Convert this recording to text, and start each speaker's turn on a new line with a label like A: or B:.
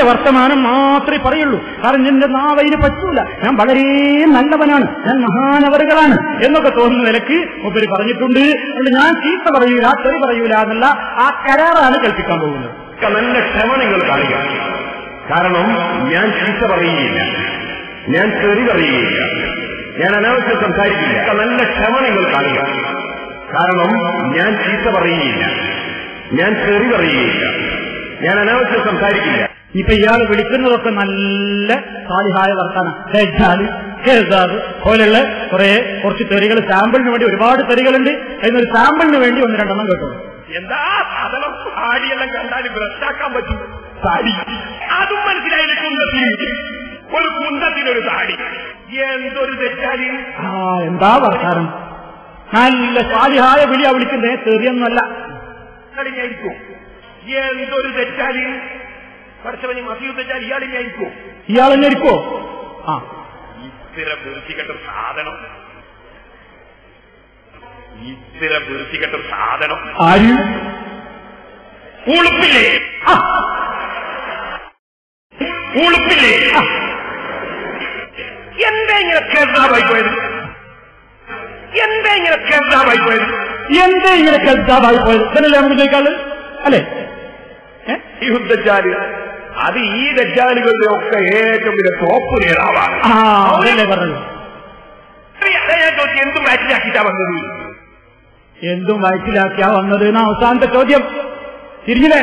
A: വർത്തമാനം മാത്രമേ പറയുള്ളൂ. കാരണം എന്റെ നാവതിന് പറ്റൂല, ഞാൻ വളരെ നല്ലവനാണ്, ഞാൻ മഹാനവറുകളാണ് എന്നൊക്കെ തോന്നുന്ന നിലക്ക് മുമ്പര് പറഞ്ഞിട്ടുണ്ട്. അതുകൊണ്ട് ഞാൻ ചീത്ത പറയൂല, തെറി പറയൂല എന്നുള്ള ആ കരാറാണ് കൽപ്പിക്കാൻ പോകുന്നത്.
B: നല്ല ക്ഷമ നിങ്ങൾ കാണിക്കുക. കാരണം ഞാൻ ചീത്ത പറയുകയില്ല, ഞാൻ തെറി പറയുകയില്ല, ഞാൻ അനാവശ്യം സംസാരിക്കില്ല. നല്ല ക്ഷമ നിങ്ങൾ കാണുക. കാരണം ഞാൻ ചീത്ത പറയുകയില്ല, ഞാൻ തെറി പറയുകയില്ല, ഞാൻ അനാവശ്യം സംസാരിക്കില്ല.
A: ഇപ്പൊ ഇയാൾ വിളിക്കുന്നതൊക്കെ നല്ല സാലിഹായ വർത്താനം, ഹെജാല് ഹെസാദ് പോലെയുള്ള കുറച്ച് തെറികൾ, സാമ്പിളിന് വേണ്ടി ഒരുപാട് തെറികളുണ്ട്. അതിനൊരു സാമ്പിളിന് വേണ്ടി ഒന്ന് രണ്ടെണ്ണം കേട്ടു.
B: എന്താ സാധനം? സാടിയെല്ലാം കണ്ടാൽ ഭ്രഷ്ടാക്കാൻ പറ്റും. സാടി അതും മനസ്സിലായില്ല. കുന്തത്തിന് ഒരു കുന്തത്തിനൊരു സാടി, എന്തൊരു തെറ്റാലി.
A: എന്താ വർത്താനം? നല്ല സാലിഹായ വിളിയാ വിളിക്കുന്നേ, തെറിയൊന്നുമല്ല.
B: ായിരിക്കും. എന്തൊരു തെറ്റാലി. പഠിച്ചവന് മസിയു തെറ്റാൽ ഇയാളില്ലായിരിക്കും.
A: ഇയാളെന്നെ ഇരിക്കോ?
B: ഇത്തിര വൃത്തികെട്ട സാധനം, ഇത്തിര വൃത്തികെട്ട സാധനം.
A: ആര്?
B: ഉളുപ്പില്ലേ? ഉളുപ്പില്ലേ? എന്താ ഇങ്ങനെ കേൾക്കാമായി പോയത്? എന്താ ഇങ്ങനെ കേൾക്കാമായി പോയത്?
A: എന്താ ഇങ്ങനെ കേൾക്കാമായി പോയത് എന്നല്ലേ നമുക്ക് ചോദിക്കാറ് അല്ലേ?
B: ഈ ദജ്ജാല്, അത് ഈ ദജ്ജാലുകളുടെ ഒക്കെ ഏറ്റവും വലിയ ടോപ്പ് നേതാവാണ്.
A: അതല്ലേ പറഞ്ഞത്.
B: ഞാൻ ചോദിച്ചു, എന്തും വയറ്റിലാക്കിയിട്ടാ വന്നത്?
A: എന്തും വയറ്റിലാക്കിയാ വന്നത്? അവസാനത്തെ ചോദ്യം തിരിഞ്ഞില്ലേ?